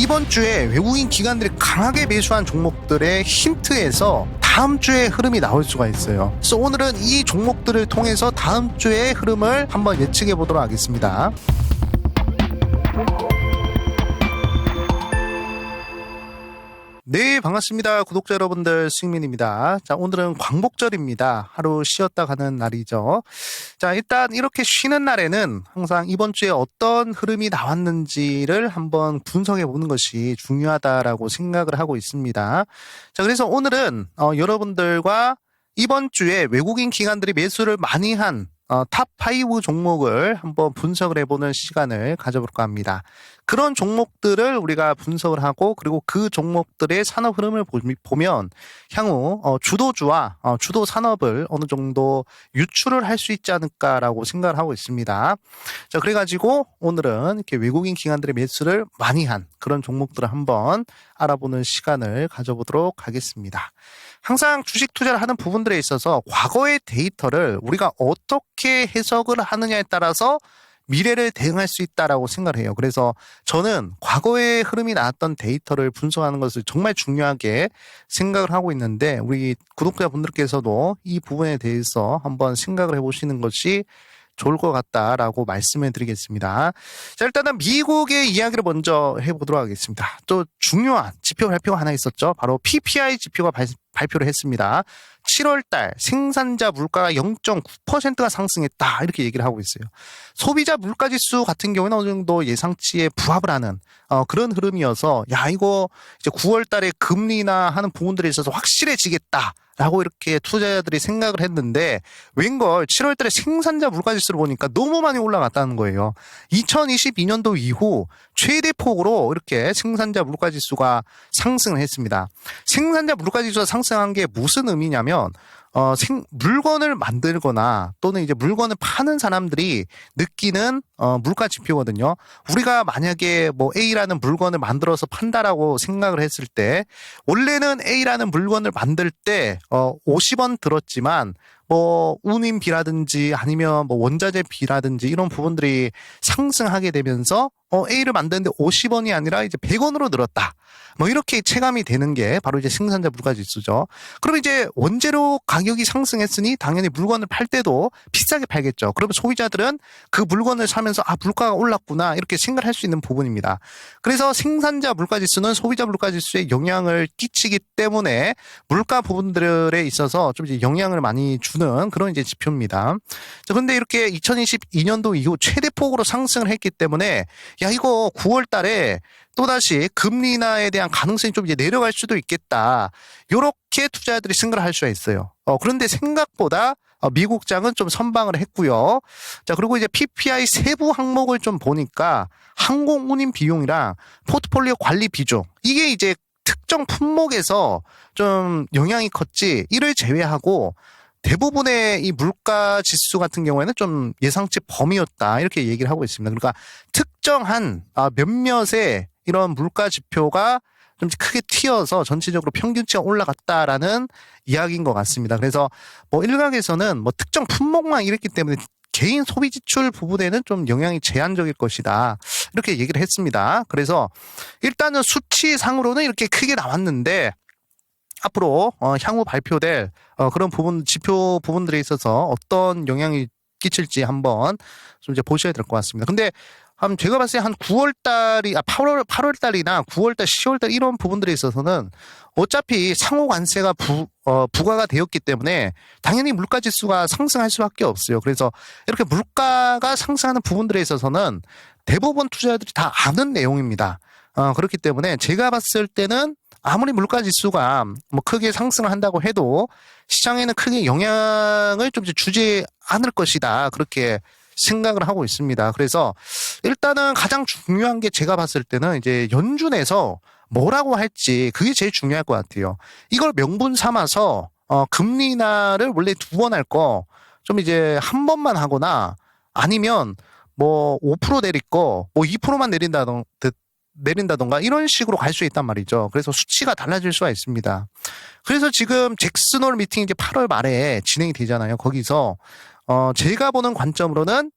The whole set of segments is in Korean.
이번 주에 외국인 기관들이 강하게 매수한 종목들의 힌트에서 다음 주의 흐름이 나올 수가 있어요. 그래서 오늘은 이 종목들을 통해서 다음 주의 흐름을 한번 예측해 보도록 하겠습니다. 네, 반갑습니다. 구독자 여러분들, 수익민입니다. 자, 오늘은 광복절입니다. 하루 쉬었다 가는 날이죠. 자, 일단 이렇게 쉬는 날에는 항상 이번 주에 어떤 흐름이 나왔는지를 한번 분석해 보는 것이 중요하다라고 생각을 하고 있습니다. 자, 그래서 오늘은 여러분들과 이번 주에 외국인 기관들이 매수를 많이 한 탑5 종목을 한번 분석을 해보는 시간을 가져볼까 합니다. 그런 종목들을 우리가 분석을 하고 그리고 그 종목들의 산업 흐름을 보면 향후 주도주와 주도 산업을 어느 정도 유출을 할 수 있지 않을까라고 생각을 하고 있습니다. 자, 그래가지고 오늘은 이렇게 외국인 기관들의 매수를 많이 한 그런 종목들을 한번 알아보는 시간을 가져보도록 하겠습니다. 항상 주식 투자를 하는 부분들에 있어서 과거의 데이터를 우리가 어떻게 해석을 하느냐에 따라서 미래를 대응할 수 있다라고 생각을 해요. 그래서 저는 과거의 흐름이 나왔던 데이터를 분석하는 것을 정말 중요하게 생각을 하고 있는데 우리 구독자분들께서도 이 부분에 대해서 한번 생각을 해보시는 것이 좋을 것 같다라고 말씀을 드리겠습니다. 자, 일단은 미국의 이야기를 먼저 해보도록 하겠습니다. 또 중요한 지표 발표가 하나 있었죠. 바로 PPI 지표가 발표를 했습니다. 7월달 생산자 물가가 0.9%가 상승했다 이렇게 얘기를 하고 있어요. 소비자 물가지수 같은 경우는 어느 정도 예상치에 부합을 하는 그런 흐름이어서 야 이거 이제 9월달에 금리나 하는 부분들에 있어서 확실해지겠다. 라고 이렇게 투자자들이 생각을 했는데 웬걸 7월달에 생산자 물가지수를 보니까 너무 많이 올라갔다는 거예요. 2022년도 이후 최대 폭으로 이렇게 생산자 물가지수가 상승을 했습니다. 생산자 물가지수가 상승한 게 무슨 의미냐면 물건을 만들거나 또는 이제 물건을 파는 사람들이 느끼는 물가 지표거든요. 우리가 만약에 뭐 A라는 물건을 만들어서 판다라고 생각을 했을 때 원래는 A라는 물건을 만들 때 50원 들었지만 뭐 운임비라든지 아니면 뭐 원자재비라든지 이런 부분들이 상승하게 되면서 A를 만드는데 50원이 아니라 이제 100원으로 늘었다. 뭐 이렇게 체감이 되는 게 바로 이제 생산자 물가지수죠. 그러면 이제 원재료 가격이 상승했으니 당연히 물건을 팔 때도 비싸게 팔겠죠. 그러면 소비자들은 그 물건을 사면서 아 물가가 올랐구나 이렇게 생각을 할 수 있는 부분입니다. 그래서 생산자 물가지수는 소비자 물가지수에 영향을 끼치기 때문에 물가 부분들에 있어서 좀 이제 영향을 많이 주는 그런 이제 지표입니다. 자, 근데 이렇게 2022년도 이후 최대폭으로 상승을 했기 때문에 야 이거 9월 달에 또다시 금리 인하에 대한 가능성이 좀 이제 내려갈 수도 있겠다. 요렇게 투자자들이 생각을 할 수가 있어요. 그런데 생각보다 미국장은 좀 선방을 했고요. 자, 그리고 이제 PPI 세부 항목을 좀 보니까 항공 운임 비용이랑 포트폴리오 관리 비중 이게 이제 특정 품목에서 좀 영향이 컸지 이를 제외하고 대부분의 이 물가 지수 같은 경우에는 좀 예상치 범위였다 이렇게 얘기를 하고 있습니다. 그러니까 특정한 몇몇의 이런 물가 지표가 좀 크게 튀어서 전체적으로 평균치가 올라갔다라는 이야기인 것 같습니다. 그래서 뭐 일각에서는 뭐 특정 품목만 이랬기 때문에 개인 소비 지출 부분에는 좀 영향이 제한적일 것이다 이렇게 얘기를 했습니다. 그래서 일단은 수치상으로는 이렇게 크게 나왔는데 앞으로 향후 발표될 그런 지표 부분들에 있어서 어떤 영향이 끼칠지 한번 좀 이제 보셔야 될 것 같습니다. 근데 제가 봤을 때 한 8월 달이나 9월 달, 10월 달 이런 부분들에 있어서는 어차피 상호 관세가 부과가 되었기 때문에 당연히 물가 지수가 상승할 수밖에 없어요. 그래서 이렇게 물가가 상승하는 부분들에 있어서는 대부분 투자자들이 다 아는 내용입니다. 그렇기 때문에 제가 봤을 때는 아무리 물가 지수가 뭐 크게 상승을 한다고 해도 시장에는 크게 영향을 좀 주지 않을 것이다. 그렇게 생각을 하고 있습니다. 그래서 일단은 가장 중요한 게 제가 봤을 때는 이제 연준에서 뭐라고 할지 그게 제일 중요할 것 같아요. 이걸 명분 삼아서 금리 인하를 원래 2번 할 거 좀 이제 한 번만 하거나 아니면 뭐 5% 내릴 거 뭐 2%만 내린다던가 이런 식으로 갈 수 있단 말이죠. 그래서 수치가 달라질 수가 있습니다. 그래서 지금 잭슨홀 미팅이 이제 8월 말에 진행이 되잖아요. 거기서 제가 보는 관점으로는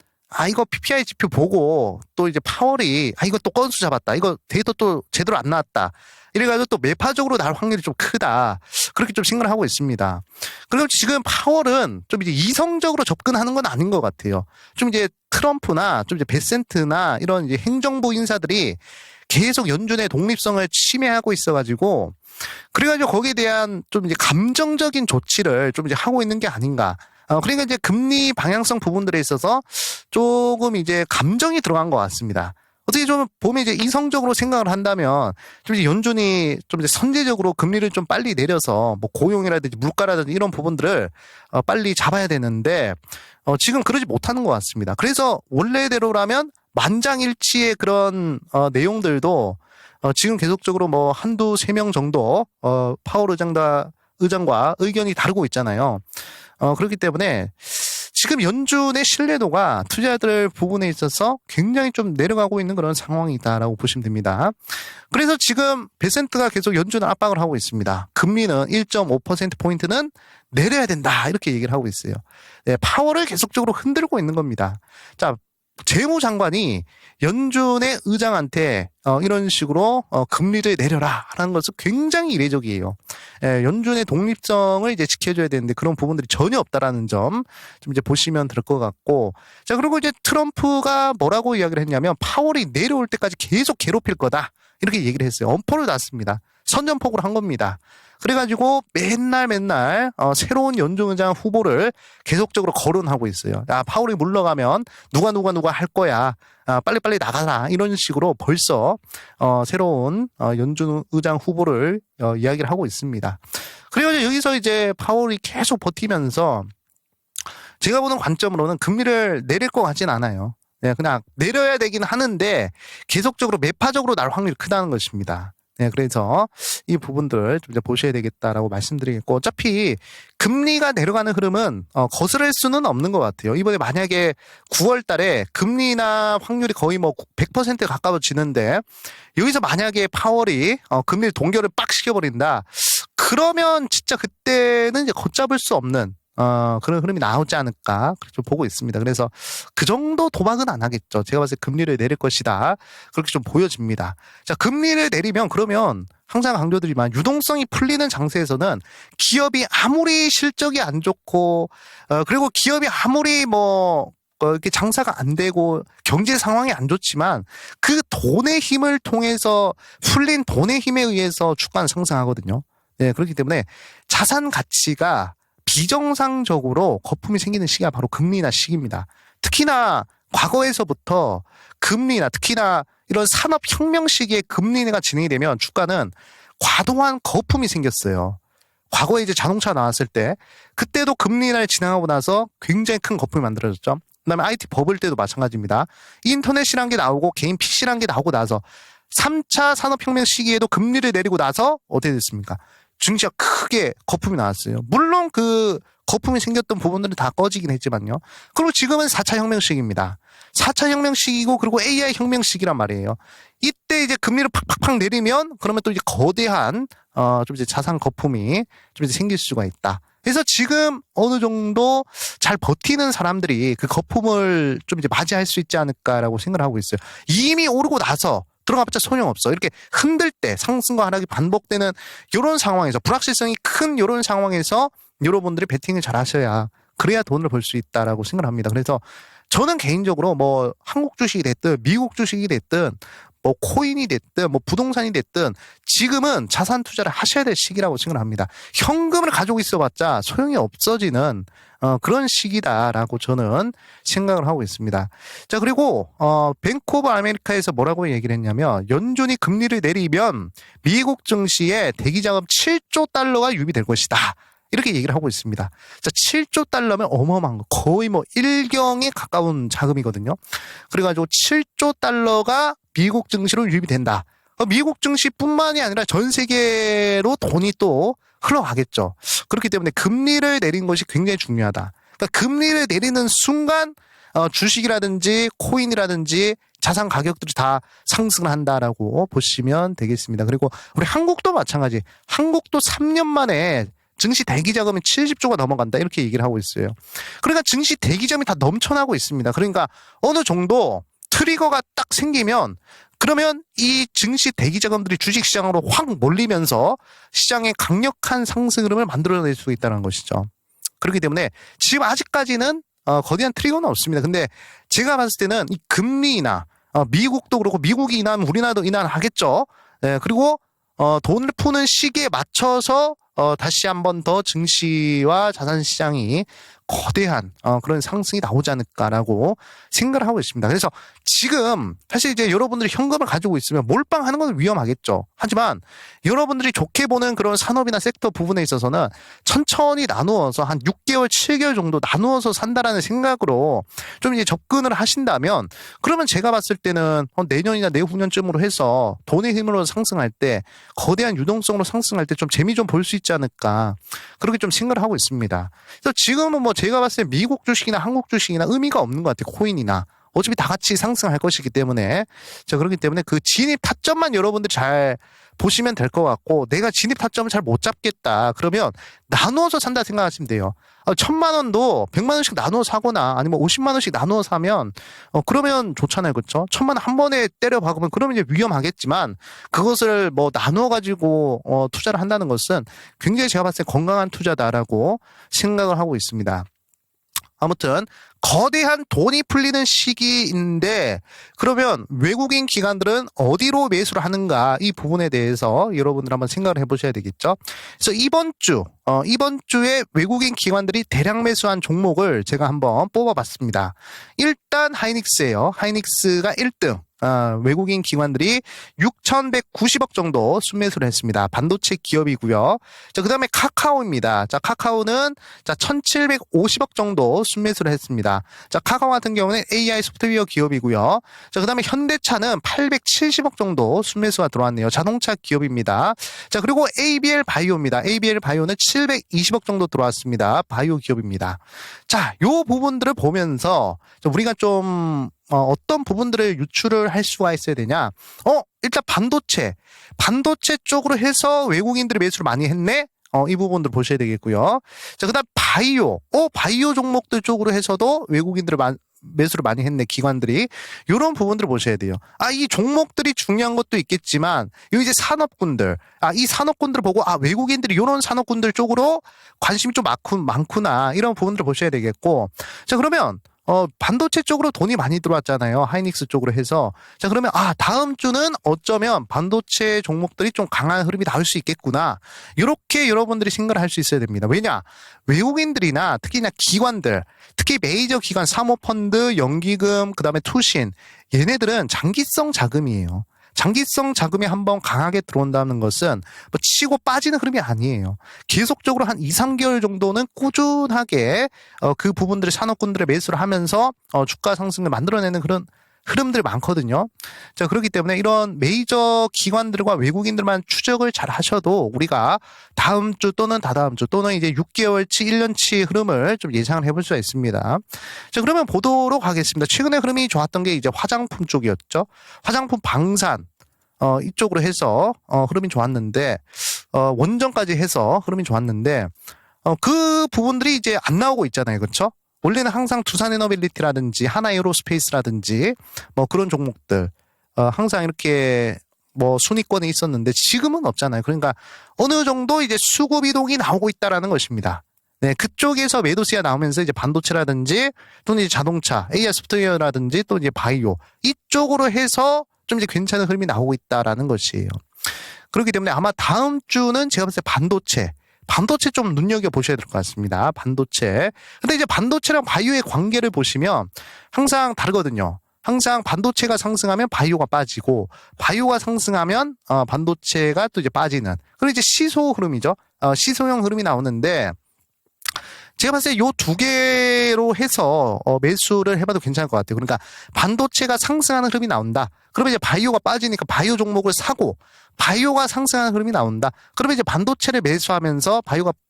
이거 PPI 지표 보고 또 이제 파월이 이거 또 건수 잡았다. 이거 데이터 또 제대로 안 나왔다. 이래가지고 또 매파적으로 나올 확률이 좀 크다. 그렇게 좀 생각을 하고 있습니다. 그리고 지금 파월은 좀 이제 이성적으로 접근하는 건 아닌 것 같아요. 좀 이제 트럼프나 좀 이제 베센트나 이런 이제 행정부 인사들이 계속 연준의 독립성을 침해하고 있어가지고 그래가지고 거기에 대한 좀 이제 감정적인 조치를 좀 이제 하고 있는 게 아닌가. 그러니까 이제 금리 방향성 부분들에 있어서 조금 이제 감정이 들어간 것 같습니다. 어떻게 좀 보면 이제 이성적으로 생각을 한다면 좀 이제 연준이 좀 이제 선제적으로 금리를 좀 빨리 내려서 뭐 고용이라든지 물가라든지 이런 부분들을 빨리 잡아야 되는데 지금 그러지 못하는 것 같습니다. 그래서 원래대로라면 만장일치의 그런 내용들도 지금 계속적으로 뭐 한두 세 명 정도 파월 의장과 의견이 다르고 있잖아요. 그렇기 때문에 지금 연준의 신뢰도가 투자자들 부분에 있어서 굉장히 좀 내려가고 있는 그런 상황이다라고 보시면 됩니다. 그래서 지금 베센트가 계속 연준을 압박을 하고 있습니다. 금리는 1.5%포인트는 내려야 된다 이렇게 얘기를 하고 있어요. 네, 파월을 계속적으로 흔들고 있는 겁니다. 자, 재무장관이 연준의 의장한테 이런 식으로 금리를 내려라 하는 것은 굉장히 이례적이에요. 연준의 독립성을 이제 지켜줘야 되는데 그런 부분들이 전혀 없다라는 점 좀 이제 보시면 될 것 같고, 자 그리고 이제 트럼프가 뭐라고 이야기를 했냐면 파월이 내려올 때까지 계속 괴롭힐 거다 이렇게 얘기를 했어요. 엄포를 놨습니다. 선전포고를 한 겁니다. 그래가지고 맨날 새로운 연준 의장 후보를 계속적으로 거론하고 있어요. 파월이 물러가면 누가 할 거야. 빨리빨리 나가라. 이런 식으로 벌써 새로운 연준 의장 후보를 이야기를 하고 있습니다. 그리고 여기서 이제 파월이 계속 버티면서 제가 보는 관점으로는 금리를 내릴 것 같진 않아요. 네, 그냥 내려야 되긴 하는데 계속적으로 매파적으로 날 확률이 크다는 것입니다. 네, 그래서 이 부분들 좀 이제 보셔야 되겠다라고 말씀드리겠고, 어차피 금리가 내려가는 흐름은 거스를 수는 없는 것 같아요. 이번에 만약에 9월 달에 금리나 확률이 거의 뭐 100%에 가까워지는데 여기서 만약에 파월이 금리 동결을 빡 시켜버린다. 그러면 진짜 그때는 이제 걷잡을 수 없는 그런 흐름이 나오지 않을까 좀 보고 있습니다. 그래서 그 정도 도박은 안 하겠죠. 제가 봤을 때 금리를 내릴 것이다. 그렇게 좀 보여집니다. 자, 금리를 내리면 그러면 항상 강조드리지만 유동성이 풀리는 장세에서는 기업이 아무리 실적이 안 좋고 그리고 기업이 아무리 이렇게 장사가 안 되고 경제 상황이 안 좋지만 그 돈의 힘을 통해서 풀린 돈의 힘에 의해서 주가는 상승하거든요. 네, 그렇기 때문에 자산 가치가 비정상적으로 거품이 생기는 시기가 바로 금리나 시기입니다. 특히나 과거에서부터 금리나 특히나 이런 산업혁명 시기에 금리가 진행이 되면 주가는 과도한 거품이 생겼어요. 과거에 이제 자동차 나왔을 때 그때도 금리를 진행하고 나서 굉장히 큰 거품이 만들어졌죠. 그다음에 IT 버블 때도 마찬가지입니다. 인터넷이란 게 나오고 개인 PC란 게 나오고 나서 3차 산업혁명 시기에도 금리를 내리고 나서 어떻게 됐습니까? 증시가 크게 거품이 나왔어요. 물론 그 거품이 생겼던 부분들은 다 꺼지긴 했지만요. 그리고 지금은 4차 혁명 시기입니다. 4차 혁명 시기고 그리고 AI 혁명 시기란 말이에요. 이때 이제 금리를 팍팍팍 내리면 그러면 또 이제 거대한 좀 이제 자산 거품이 좀 이제 생길 수가 있다. 그래서 지금 어느 정도 잘 버티는 사람들이 그 거품을 좀 이제 맞이할 수 있지 않을까라고 생각을 하고 있어요. 이미 오르고 나서 들어가봤자 소용없어. 이렇게 흔들 때 상승과 하락이 반복되는 이런 상황에서 불확실성이 큰 이런 상황에서 여러분들이 베팅을 잘 하셔야 그래야 돈을 벌 수 있다라고 생각을 합니다. 그래서 저는 개인적으로 뭐 한국 주식이 됐든 미국 주식이 됐든 뭐 코인이 됐든 뭐 부동산이 됐든 지금은 자산 투자를 하셔야 될 시기라고 생각을 합니다. 현금을 가지고 있어봤자 소용이 없어지는 그런 시기다라고 저는 생각을 하고 있습니다. 자, 그리고 뱅크 오브 아메리카에서 뭐라고 얘기를 했냐면 연준이 금리를 내리면 미국 증시에 대기자금 7조 달러가 유입될 것이다. 이렇게 얘기를 하고 있습니다. 자, 7조 달러면 어마어마한 거. 거의 뭐 1경에 가까운 자금이거든요. 그래가지고 7조 달러가 미국 증시로 유입이 된다. 미국 증시뿐만이 아니라 전 세계로 돈이 또 흘러가겠죠. 그렇기 때문에 금리를 내린 것이 굉장히 중요하다. 그러니까 금리를 내리는 순간 주식이라든지 코인이라든지 자산 가격들이 다 상승을 한다라고 보시면 되겠습니다. 그리고 우리 한국도 마찬가지. 한국도 3년 만에 증시 대기 자금이 70조가 넘어간다 이렇게 얘기를 하고 있어요. 그러니까 증시 대기 자금이 다 넘쳐나고 있습니다. 그러니까 어느 정도 트리거가 딱 생기면 그러면 이 증시 대기 자금들이 주식 시장으로 확 몰리면서 시장의 강력한 상승 흐름을 만들어낼 수 있다는 것이죠. 그렇기 때문에 지금 아직까지는 거대한 트리거는 없습니다. 근데 제가 봤을 때는 이 금리 인하, 미국도 그렇고 미국이 인하하면 우리나라도 인하하겠죠. 네, 그리고 돈을 푸는 시기에 맞춰서 다시 한번 더 증시와 자산시장이 거대한 그런 상승이 나오지 않을까라고 생각을 하고 있습니다. 그래서 지금 사실 이제 여러분들이 현금을 가지고 있으면 몰빵하는 건 위험하겠죠. 하지만 여러분들이 좋게 보는 그런 산업이나 섹터 부분에 있어서는 천천히 나누어서 한 6개월, 7개월 정도 나누어서 산다라는 생각으로 좀 이제 접근을 하신다면 그러면 제가 봤을 때는 내년이나 내후년쯤으로 해서 돈의 힘으로 상승할 때 거대한 유동성으로 상승할 때 좀 재미 좀 볼 수 있지 않을까 그렇게 좀 생각을 하고 있습니다. 그래서 지금은 뭐 제가 봤을 때 미국 주식이나 한국 주식이나 의미가 없는 것 같아요. 코인이나. 어차피 다 같이 상승할 것이기 때문에. 자, 그렇기 때문에 그 진입 타점만 여러분들이 잘 보시면 될 것 같고, 내가 진입 타점을 잘 못 잡겠다. 그러면 나누어서 산다 생각하시면 돼요. 1,000만 원도 100만 원씩 나누어 사거나 아니면 50만 원씩 나누어 사면, 그러면 좋잖아요. 그렇죠? 1,000만 원 한 번에 때려 박으면 그러면 이제 위험하겠지만, 그것을 뭐 나누어 가지고, 투자를 한다는 것은 굉장히 제가 봤을 때 건강한 투자다라고 생각을 하고 있습니다. 아무튼 거대한 돈이 풀리는 시기인데 그러면 외국인 기관들은 어디로 매수를 하는가 이 부분에 대해서 여러분들 한번 생각을 해보셔야 되겠죠. 그래서 이번 주에 외국인 기관들이 대량 매수한 종목을 제가 한번 뽑아봤습니다. 일단 하이닉스예요. 하이닉스가 1등. 외국인 기관들이 6,190억 정도 순매수를 했습니다. 반도체 기업이고요. 자, 그다음에 카카오입니다. 자, 카카오는 1,750억 정도 순매수를 했습니다. 자, 카카오 같은 경우는 AI 소프트웨어 기업이고요. 자, 그다음에 현대차는 870억 정도 순매수가 들어왔네요. 자동차 기업입니다. 자, 그리고 ABL 바이오입니다. ABL 바이오는 720억 정도 들어왔습니다. 바이오 기업입니다. 자, 요 부분들을 보면서 우리가 좀 어떤 부분들을 유출을 할 수가 있어야 되냐? 일단 반도체 쪽으로 해서 외국인들이 매수를 많이 했네? 이 부분들 보셔야 되겠고요. 자, 그다음 바이오 종목들 쪽으로 해서도 외국인들을 매수를 많이 했네, 기관들이. 이런 부분들을 보셔야 돼요. 이 종목들이 중요한 것도 있겠지만, 요 이제 산업군들, 이 산업군들을 보고, 외국인들이 이런 산업군들 쪽으로 관심이 좀 많구나, 이런 부분들을 보셔야 되겠고. 자, 그러면, 반도체 쪽으로 돈이 많이 들어왔잖아요. 하이닉스 쪽으로 해서. 자, 그러면, 다음 주는 어쩌면 반도체 종목들이 좀 강한 흐름이 나올 수 있겠구나. 이렇게 여러분들이 생각을 할 수 있어야 됩니다. 왜냐? 외국인들이나 특히나 기관들, 특히 메이저 기관, 사모펀드, 연기금, 그 다음에 투신, 얘네들은 장기성 자금이에요. 장기성 자금이 한번 강하게 들어온다는 것은 뭐 치고 빠지는 흐름이 아니에요. 계속적으로 한 2, 3개월 정도는 꾸준하게 그 부분들의 산업군들의 매수를 하면서 주가 상승을 만들어내는 그런 흐름들이 많거든요. 자, 그렇기 때문에 이런 메이저 기관들과 외국인들만 추적을 잘 하셔도 우리가 다음 주 또는 다다음 주 또는 이제 6개월치, 1년치 흐름을 좀 예상을 해볼 수가 있습니다. 자, 그러면 보도록 하겠습니다. 최근에 흐름이 좋았던 게 이제 화장품 쪽이었죠. 화장품 방산. 이쪽으로 해서 흐름이 좋았는데 원전까지 해서 흐름이 좋았는데 그 부분들이 이제 안 나오고 있잖아요. 그렇죠? 원래는 항상 두산에너빌리티라든지 하나에어로스페이스라든지 뭐 그런 종목들 항상 이렇게 뭐 순위권에 있었는데 지금은 없잖아요. 그러니까 어느 정도 이제 수급 이동이 나오고 있다라는 것입니다. 네, 그쪽에서 매도세가 나오면서 이제 반도체라든지 또는 이제 자동차, AI 소프트웨어라든지 또 이제 바이오 이쪽으로 해서 좀 이제 괜찮은 흐름이 나오고 있다라는 것이에요. 그렇기 때문에 아마 다음 주는 제가 봤을 때 반도체 좀 눈여겨보셔야 될 것 같습니다. 반도체. 근데 이제 반도체랑 바이오의 관계를 보시면 항상 다르거든요. 항상 반도체가 상승하면 바이오가 빠지고 바이오가 상승하면 반도체가 또 이제 빠지는. 그리고 이제 시소 흐름이죠. 시소형 흐름이 나오는데 제가 봤을 때 요 두 개로 해서 매수를 해봐도 괜찮을 것 같아요. 그러니까 반도체가 상승하는 흐름이 나온다. 그러면 이제 바이오가 빠지니까 바이오 종목을 사고 바이오가 상승하는 흐름이 나온다. 그러면 이제 반도체를 매수하면서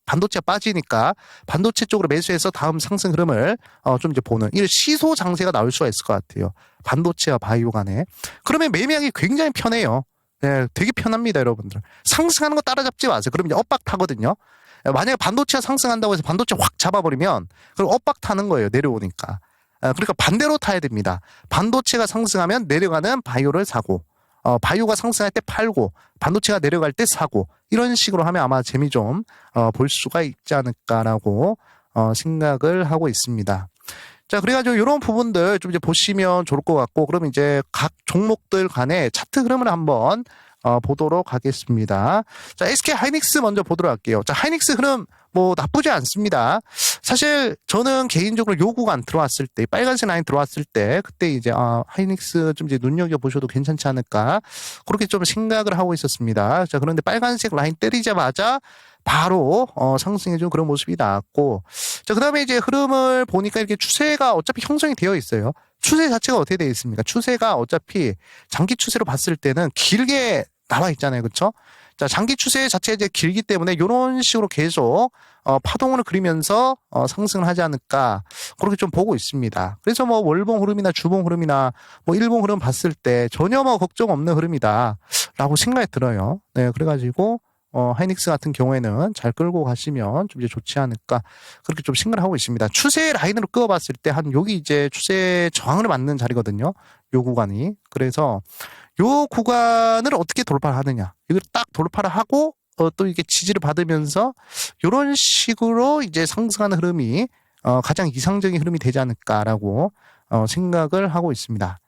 반도체가 빠지니까 반도체 쪽으로 매수해서 다음 상승 흐름을 좀 이제 보는 이 시소 장세가 나올 수가 있을 것 같아요. 반도체와 바이오 간에. 그러면 매매하기 굉장히 편해요. 네, 되게 편합니다, 여러분들. 상승하는 거 따라잡지 마세요. 그러면 이제 엇박 타거든요. 만약에 반도체가 상승한다고 해서 반도체 확 잡아버리면 그걸 엇박 타는 거예요. 내려오니까. 그러니까 반대로 타야 됩니다. 반도체가 상승하면 내려가는 바이오를 사고, 바이오가 상승할 때 팔고, 반도체가 내려갈 때 사고, 이런 식으로 하면 아마 재미 좀 볼 수가 있지 않을까라고 생각을 하고 있습니다. 자, 그래가지고 이런 부분들 좀 이제 보시면 좋을 것 같고, 그럼 이제 각 종목들 간의 차트 흐름을 한번 보도록 하겠습니다. 자, SK 하이닉스 먼저 보도록 할게요. 자, 하이닉스 흐름 뭐 나쁘지 않습니다. 사실 저는 개인적으로 요 구간 들어왔을 때, 빨간색 라인 들어왔을 때, 그때 이제 하이닉스 좀 이제 눈여겨 보셔도 괜찮지 않을까, 그렇게 좀 생각을 하고 있었습니다. 자, 그런데 빨간색 라인 때리자마자 바로 상승해준 그런 모습이 나왔고, 자, 그다음에 이제 흐름을 보니까 이렇게 추세가 어차피 형성이 되어 있어요. 추세 자체가 어떻게 되어 있습니까? 추세가 어차피 장기 추세로 봤을 때는 길게 나와 있잖아요, 그렇죠? 자, 장기 추세 자체가 이제 길기 때문에 이런 식으로 계속 파동을 그리면서 상승을 하지 않을까, 그렇게 좀 보고 있습니다. 그래서 뭐 월봉 흐름이나 주봉 흐름이나 뭐 일봉 흐름 봤을 때 전혀 뭐 걱정 없는 흐름이다라고 생각이 들어요. 네, 그래가지고 하이닉스 같은 경우에는 잘 끌고 가시면 좀 이제 좋지 않을까, 그렇게 좀 생각을 하고 있습니다. 추세 라인으로 끄어봤을 때 한 여기 이제 추세 저항을 맞는 자리거든요. 요 구간이. 그래서 요 구간을 어떻게 돌파를 하느냐. 이걸 딱 돌파를 하고 또 이게 지지를 받으면서 이런 식으로 이제 상승하는 흐름이 가장 이상적인 흐름이 되지 않을까라고 생각을 하고 있습니다.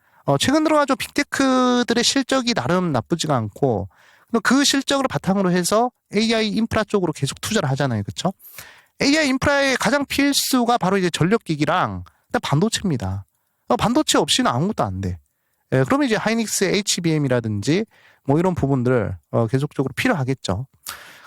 최근 들어가지고 빅테크들의 실적이 나름 나쁘지가 않고, 그 실적을 바탕으로 해서 AI 인프라 쪽으로 계속 투자를 하잖아요. 그렇죠? AI 인프라의 가장 필수가 바로 이제 전력기기랑 반도체입니다. 반도체 없이는 아무것도 안 돼. 그러면 이제 하이닉스 HBM이라든지 뭐 이런 부분들 계속적으로 필요하겠죠.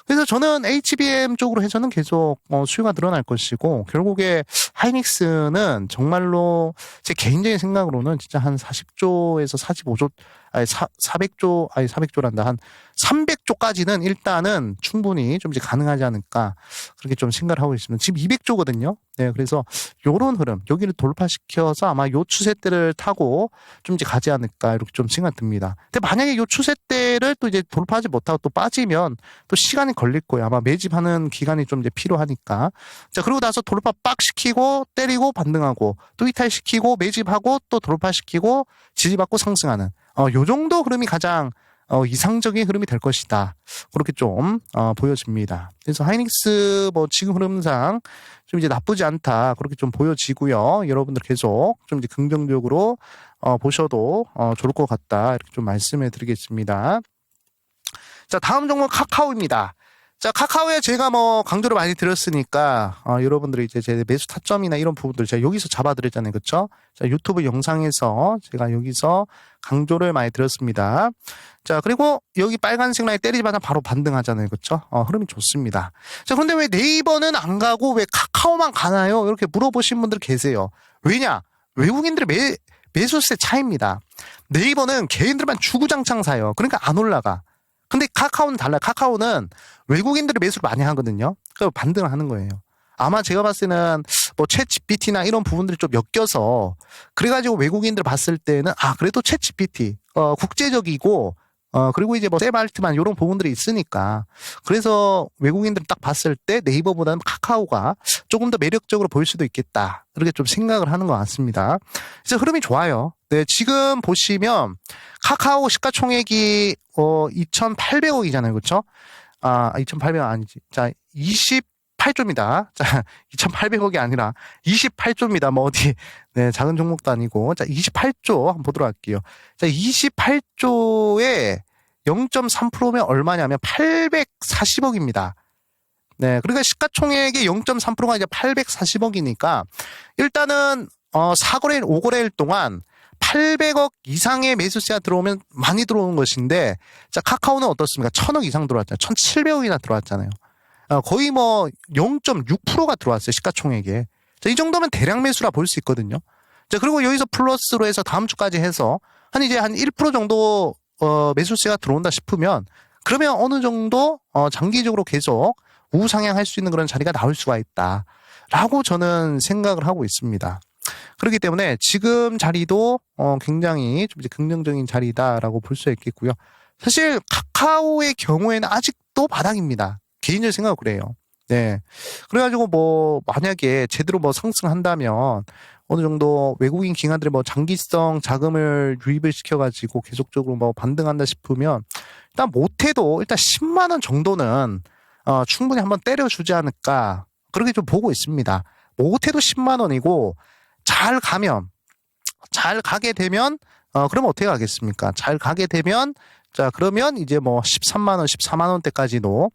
그래서 저는 HBM 쪽으로 해서는 계속 수요가 늘어날 것이고, 결국에 하이닉스는 정말로 제 개인적인 생각으로는 진짜 한 40조에서 45조, 아니 400조, 아니 400조란다. 한 300조까지는 일단은 충분히 좀 이제 가능하지 않을까, 그렇게 좀 생각을 하고 있습니다. 지금 200조거든요. 네, 그래서 요런 흐름, 여기를 돌파시켜서 아마 요 추세대를 타고 좀 이제 가지 않을까, 이렇게 좀 생각 듭니다. 근데 만약에 요 추세대를 또 이제 돌파하지 못하고 또 빠지면 또 시간이 걸릴 거예요. 아마 매집하는 기간이 좀 이제 필요하니까. 자, 그러고 나서 돌파 빡 시키고 때리고 반등하고 또 이탈시키고 매집하고 또 돌파시키고 지지받고 상승하는 요 정도 흐름이 가장 이상적인 흐름이 될 것이다, 그렇게 좀 보여집니다. 그래서 하이닉스 뭐 지금 흐름상 좀 이제 나쁘지 않다, 그렇게 좀 보여지고요. 여러분들 계속 좀 이제 긍정적으로 보셔도 좋을 것 같다, 이렇게 좀 말씀해 드리겠습니다. 자, 다음 종목 카카오입니다. 자, 카카오에 제가 뭐 강조를 많이 드렸으니까 여러분들이 이제 제 매수 타점이나 이런 부분들 제가 여기서 잡아드렸잖아요, 그렇죠? 자, 유튜브 영상에서 제가 여기서 강조를 많이 드렸습니다. 자, 그리고 여기 빨간색 라인 때리자마자 바로 반등하잖아요, 그렇죠? 흐름이 좋습니다. 자, 그런데 왜 네이버는 안 가고 왜 카카오만 가나요? 이렇게 물어보신 분들 계세요. 왜냐? 외국인들의 매수세 차이입니다. 네이버는 개인들만 주구장창 사요. 그러니까 안 올라가. 근데 카카오는 달라요. 카카오는 외국인들이 매수를 많이 하거든요. 그래서 반등을 하는 거예요. 아마 제가 봤을 때는 뭐 챗 GPT나 이런 부분들이 좀 엮여서, 그래가지고 외국인들 봤을 때는 그래도 챗 GPT 국제적이고 그리고 이제 뭐 샘 알트만 이런 부분들이 있으니까, 그래서 외국인들 딱 봤을 때 네이버보다는 카카오가 조금 더 매력적으로 보일 수도 있겠다, 이렇게 좀 생각을 하는 것 같습니다. 그래서 흐름이 좋아요. 네, 지금 보시면 카카오 시가총액이 2,800억이잖아요, 그렇죠? 2,800억 아니지. 자, 28조입니다. 자, 2,800억이 아니라 28조입니다. 뭐 어디 네, 작은 종목도 아니고. 자, 28조 한번 보도록 할게요. 자, 28조에 0.3%면 얼마냐면 840억입니다. 네, 그러니까 시가총액의 0.3%가 이제 840억이니까 일단은 4거래일, 5거래일 동안 800억 이상의 매수세가 들어오면 많이 들어오는 것인데, 자, 카카오는 어떻습니까? 1,000억 이상 들어왔잖아요. 1,700억이나 들어왔잖아요. 거의 뭐 0.6%가 들어왔어요, 시가총액에. 자, 이 정도면 대량 매수라 볼 수 있거든요. 자, 그리고 여기서 플러스로 해서 다음 주까지 해서 한 이제 한 1% 정도 매수세가 들어온다 싶으면, 그러면 어느 정도 장기적으로 계속 우상향할 수 있는 그런 자리가 나올 수가 있다라고 저는 생각을 하고 있습니다. 그렇기 때문에 지금 자리도 굉장히 좀 이제 긍정적인 자리다라고 볼 수 있겠고요. 사실 카카오의 경우에는 아직도 바닥입니다. 개인적인 생각은 그래요. 네. 그래가지고 뭐 만약에 제대로 뭐 상승한다면 어느 정도 외국인 기관들이 뭐 장기성 자금을 유입을 시켜가지고 계속적으로 뭐 반등한다 싶으면 일단 못해도 일단 10만 원 정도는 충분히 한번 때려주지 않을까 그렇게 좀 보고 있습니다. 못해도 10만 원이고 잘 가게 되면 그러면 어떻게 가겠습니까? 잘 가게 되면 자 그러면 이제 뭐 13만 원, 14만 원대까지도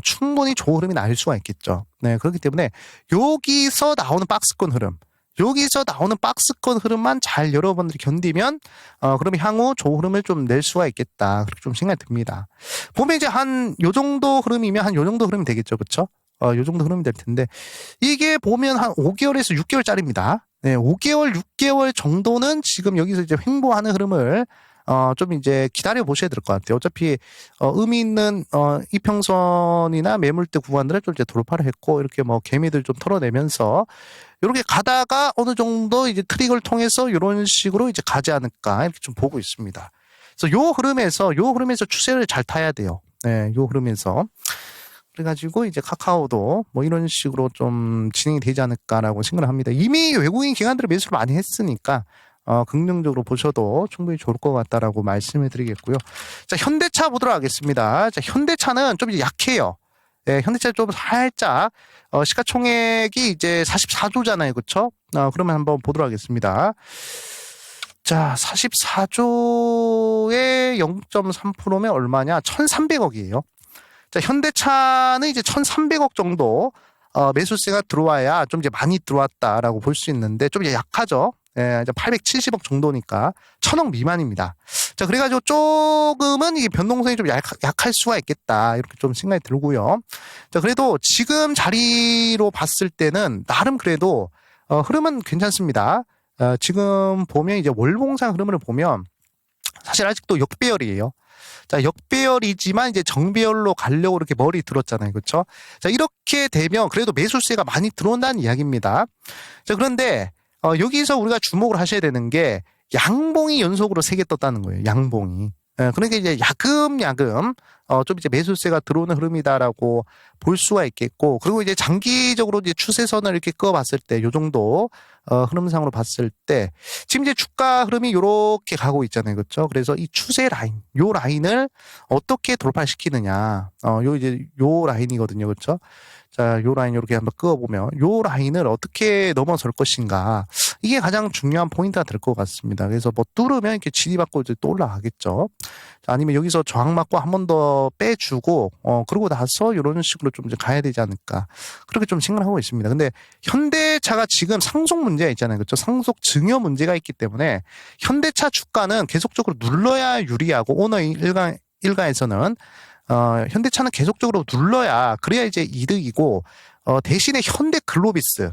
충분히 좋은 흐름이 날 수가 있겠죠. 네 그렇기 때문에 여기서 나오는 박스권 흐름만 잘 여러분들이 견디면 그러면 향후 좋은 흐름을 좀 낼 수가 있겠다 그렇게 좀 생각이 듭니다. 보면 이제 한 요 정도 흐름이면 한 요 정도 흐름이 되겠죠, 그렇죠? 요 정도 흐름이 될 텐데 이게 보면 한 5개월에서 6개월짜리입니다. 네, 5개월, 6개월 정도는 지금 여기서 이제 횡보하는 흐름을 좀 이제 기다려 보셔야 될 것 같아요. 어차피 의미 있는 이평선이나 매물대 구간들을 좀 이제 돌파를 했고 이렇게 뭐 개미들 좀 털어내면서 이렇게 가다가 어느 정도 이제 트릭을 통해서 이런 식으로 이제 가지 않을까 이렇게 좀 보고 있습니다. 그래서 요 흐름에서 추세를 잘 타야 돼요. 네, 요 흐름에서. 그래가지고 이제 카카오도 뭐 이런 식으로 좀 진행이 되지 않을까라고 생각을 합니다. 이미 외국인 기관들이 매수를 많이 했으니까 긍정적으로 보셔도 충분히 좋을 것 같다라고 말씀을 드리겠고요. 자, 현대차 보도록 하겠습니다. 자, 현대차는 좀 이제 약해요. 네, 현대차 좀 살짝 시가총액이 이제 44조잖아요, 그렇죠? 그러면 한번 보도록 하겠습니다. 자, 44조의 0.3%면 얼마냐? 1,300억이에요. 자, 현대차는 이제 1,300억 정도 매수세가 들어와야 좀 이제 많이 들어왔다라고 볼 수 있는데 좀 이제 약하죠. 예, 이제 870억 정도니까 1,000억 미만입니다. 자, 그래가지고 조금은 이게 변동성이 좀 약할 수가 있겠다 이렇게 좀 생각이 들고요. 자, 그래도 지금 자리로 봤을 때는 나름 그래도 흐름은 괜찮습니다. 지금 보면 이제 월봉상 흐름을 보면 사실 아직도 역배열이에요. 자, 역배열이지만 이제 정배열로 가려고 이렇게 머리 들었잖아요. 그렇죠? 자, 이렇게 되면 그래도 매수세가 많이 들어온다는 이야기입니다. 자, 그런데 여기서 우리가 주목을 하셔야 되는 게 양봉이 연속으로 3개 떴다는 거예요. 양봉이. 그러니까 이제 야금야금 좀 이제 매수세가 들어오는 흐름이다라고 볼 수가 있겠고, 그리고 이제 장기적으로 이제 추세선을 이렇게 그어봤을 때, 요 정도 흐름상으로 봤을 때, 지금 이제 주가 흐름이 요렇게 가고 있잖아요, 그렇죠? 그래서 이 추세 라인, 요 라인을 어떻게 돌파시키느냐, 요 라인이거든요, 그렇죠? 자, 요 라인 이렇게 한번 그어보면 요 라인을 어떻게 넘어설 것인가 이게 가장 중요한 포인트가 될 것 같습니다. 그래서 뭐 뚫으면 이렇게 지리받고 이제 또 올라가겠죠. 자, 아니면 여기서 저항 맞고 한 번 더 빼주고 그러고 나서 이런 식으로 좀 이제 가야 되지 않을까 그렇게 좀 생각하고 있습니다. 근데 현대차가 지금 상속 문제가 있잖아요, 그렇죠? 상속 증여 문제가 있기 때문에 현대차 주가는 계속적으로 눌러야 유리하고 오너 일가에서는 현대차는 계속적으로 눌러야 그래야 이제 이득이고 대신에 현대글로비스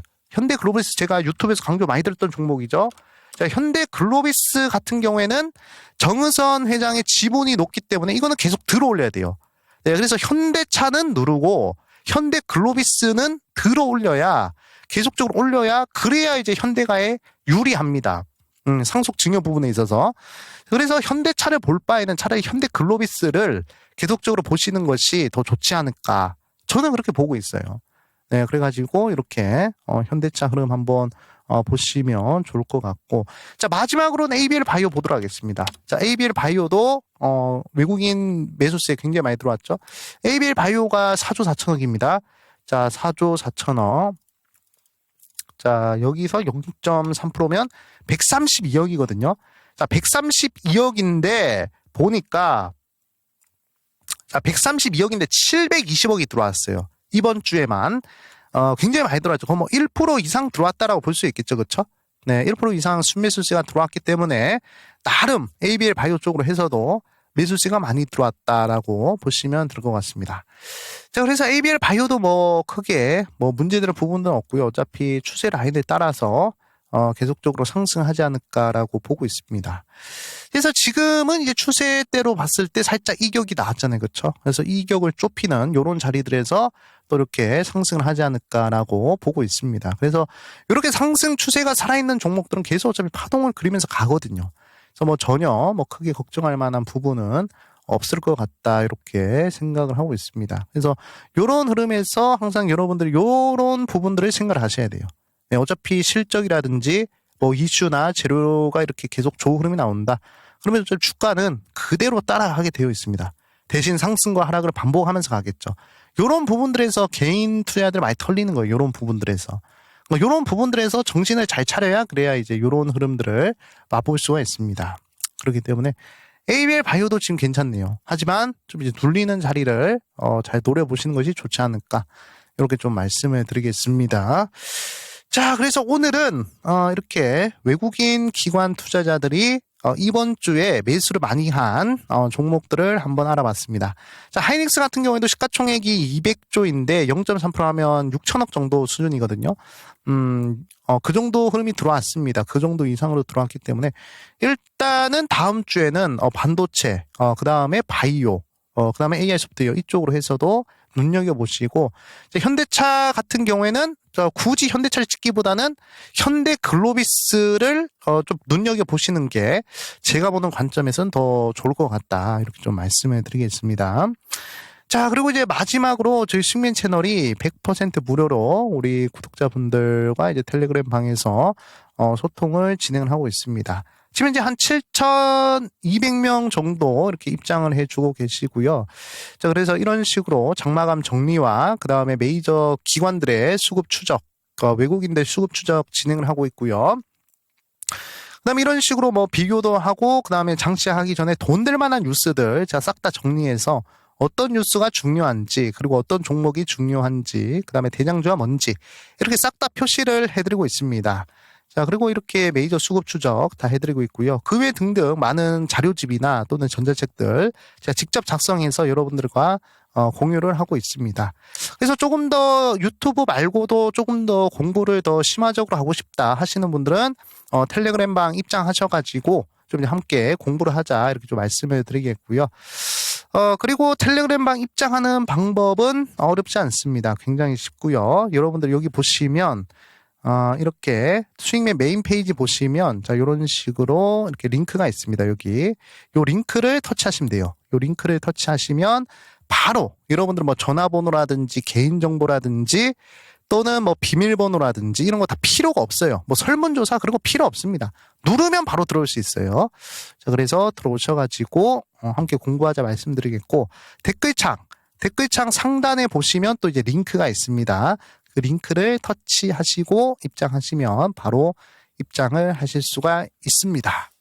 제가 유튜브에서 강조 많이 들었던 종목이죠. 자, 현대글로비스 같은 경우에는 정의선 회장의 지분이 높기 때문에 이거는 계속 들어 올려야 돼요. 네, 그래서 현대차는 누르고 현대글로비스는 들어 올려야 계속적으로 올려야 그래야 이제 현대가에 유리합니다. 상속 증여 부분에 있어서. 그래서 현대차를 볼 바에는 차라리 현대글로비스를 계속적으로 보시는 것이 더 좋지 않을까. 저는 그렇게 보고 있어요. 네, 그래가지고 이렇게 현대차 흐름 한번 보시면 좋을 것 같고. 자, 마지막으로는 ABL 바이오 보도록 하겠습니다. 자, ABL 바이오도 외국인 매수세 굉장히 많이 들어왔죠. ABL 바이오가 4조 4천억입니다. 자, 4조 4천억. 자, 여기서 0.3%면 132억이거든요. 자, 132억인데 보니까 자, 132억인데 720억이 들어왔어요. 이번 주에만. 굉장히 많이 들어왔죠. 거의 뭐 1% 이상 들어왔다라고 볼 수 있겠죠. 그렇죠? 네, 1% 이상 순매수세가 들어왔기 때문에 나름 ABL 바이오 쪽으로 해서도 매수세가 많이 들어왔다라고 보시면 될 것 같습니다. 자, 그래서 ABL 바이오도 뭐 크게 뭐 문제되는 부분은 없고요. 어차피 추세 라인에 따라서 계속적으로 상승하지 않을까라고 보고 있습니다. 그래서 지금은 이제 추세대로 봤을 때 살짝 이격이 나왔잖아요. 그렇죠? 그래서 이격을 좁히는 이런 자리들에서 또 이렇게 상승을 하지 않을까라고 보고 있습니다. 그래서 이렇게 상승 추세가 살아있는 종목들은 계속 어차피 파동을 그리면서 가거든요. 그래서 뭐 전혀 뭐 크게 걱정할 만한 부분은 없을 것 같다 이렇게 생각을 하고 있습니다. 그래서 이런 흐름에서 항상 여러분들이 이런 부분들을 생각을 하셔야 돼요. 네, 어차피 실적이라든지 뭐 이슈나 재료가 이렇게 계속 좋은 흐름이 나온다. 그러면 주가는 그대로 따라가게 되어 있습니다. 대신 상승과 하락을 반복하면서 가겠죠. 이런 부분들에서 개인 투자들 많이 털리는 거예요. 이런 부분들에서. 이런 부분들에서 정신을 잘 차려야 그래야 이제 이런 흐름들을 맛볼 수가 있습니다. 그렇기 때문에 ABL 바이오도 지금 괜찮네요. 하지만 좀 이제 눌리는 자리를 잘 노려보시는 것이 좋지 않을까 이렇게 좀 말씀을 드리겠습니다. 자, 그래서 오늘은 이렇게 외국인 기관 투자자들이 이번 주에 매수를 많이 한 종목들을 한번 알아봤습니다. 자, 하이닉스 같은 경우에도 시가총액이 200조인데 0.3% 하면 6천억 정도 수준이거든요. 그 정도 흐름이 들어왔습니다. 그 정도 이상으로 들어왔기 때문에 일단은 다음 주에는 반도체, 그 다음에 바이오, 그 다음에 AI 소프트웨어 이쪽으로 해서도 눈여겨보시고, 현대차 같은 경우에는 굳이 현대차를 찍기보다는 현대글로비스를 좀 눈여겨보시는 게 제가 보는 관점에서는 더 좋을 것 같다 이렇게 좀 말씀을 드리겠습니다. 자, 그리고 이제 마지막으로 저희 숙면 채널이 100% 무료로 우리 구독자분들과 이제 텔레그램 방에서 소통을 진행을 하고 있습니다. 지금 이제 한 7,200명 정도 이렇게 입장을 해주고 계시고요. 자, 그래서 이런 식으로 장마감 정리와 그 다음에 메이저 기관들의 수급 추적, 외국인들 수급 추적 진행을 하고 있고요. 그다음에 이런 식으로 뭐 비교도 하고 그다음에 장시하기 전에 돈 될 만한 뉴스들 제가 싹 다 정리해서 어떤 뉴스가 중요한지 그리고 어떤 종목이 중요한지 그다음에 대장주가 뭔지 이렇게 싹 다 표시를 해드리고 있습니다. 자, 그리고 이렇게 메이저 수급 추적 다 해드리고 있고요. 그 외 등등 많은 자료집이나 또는 전자책들 제가 직접 작성해서 여러분들과 공유를 하고 있습니다. 그래서 조금 더 유튜브 말고도 조금 더 공부를 더 심화적으로 하고 싶다 하시는 분들은 텔레그램방 입장하셔가지고 좀 함께 공부를 하자 이렇게 좀 말씀을 드리겠고요. 그리고 텔레그램방 입장하는 방법은 어렵지 않습니다. 굉장히 쉽고요. 여러분들 여기 보시면 이렇게 수익맨 메인 페이지 보시면 자, 이런 식으로 이렇게 링크가 있습니다. 여기 요 링크를 터치하시면 돼요. 요 링크를 터치하시면 바로 여러분들 뭐 전화번호라든지 개인정보라든지 또는 뭐 비밀번호라든지 이런 거 다 필요가 없어요. 뭐 설문조사 그런 거 필요 없습니다. 누르면 바로 들어올 수 있어요. 자, 그래서 들어오셔가지고 함께 공부하자 말씀드리겠고 댓글창 상단에 보시면 또 이제 링크가 있습니다. 그 링크를 터치하시고 입장하시면 바로 입장을 하실 수가 있습니다.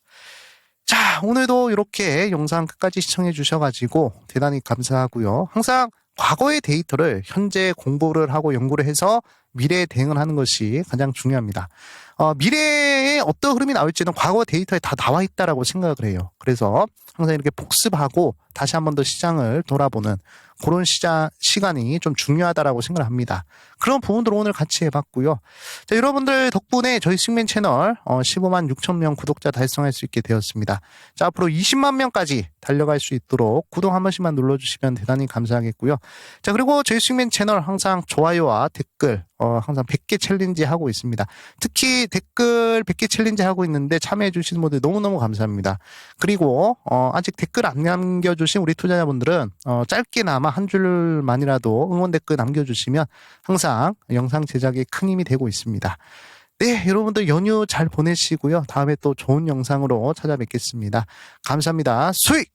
자, 오늘도 이렇게 영상 끝까지 시청해 주셔가지고 대단히 감사하고요. 항상 과거의 데이터를 현재 공부를 하고 연구를 해서 미래에 대응을 하는 것이 가장 중요합니다. 미래에 어떤 흐름이 나올지는 과거 데이터에 다 나와 있다라고 생각을 해요. 그래서 항상 이렇게 복습하고 다시 한 번 더 시장을 돌아보는 그런 시간이 좀 중요하다라고 생각을 합니다. 그런 부분들을 오늘 같이 해봤고요. 자, 여러분들 덕분에 저희 숙면 채널 15만 6천 명 구독자 달성할 수 있게 되었습니다. 자, 앞으로 20만 명까지 달려갈 수 있도록 구독 한 번씩만 눌러주시면 대단히 감사하겠고요. 자, 그리고 저희 숙면 채널 항상 좋아요와 댓글 항상 100개 챌린지 하고 있습니다. 특히 댓글 100개 챌린지 하고 있는데 참여해 주시는 분들 너무너무 감사합니다. 그리고 아직 댓글 안 남겨주신 우리 투자자분들은 짧게나마 한 줄만이라도 응원 댓글 남겨주시면 항상 영상 제작에 큰 힘이 되고 있습니다. 네, 여러분들 연휴 잘 보내시고요. 다음에 또 좋은 영상으로 찾아뵙겠습니다. 감사합니다. 수익!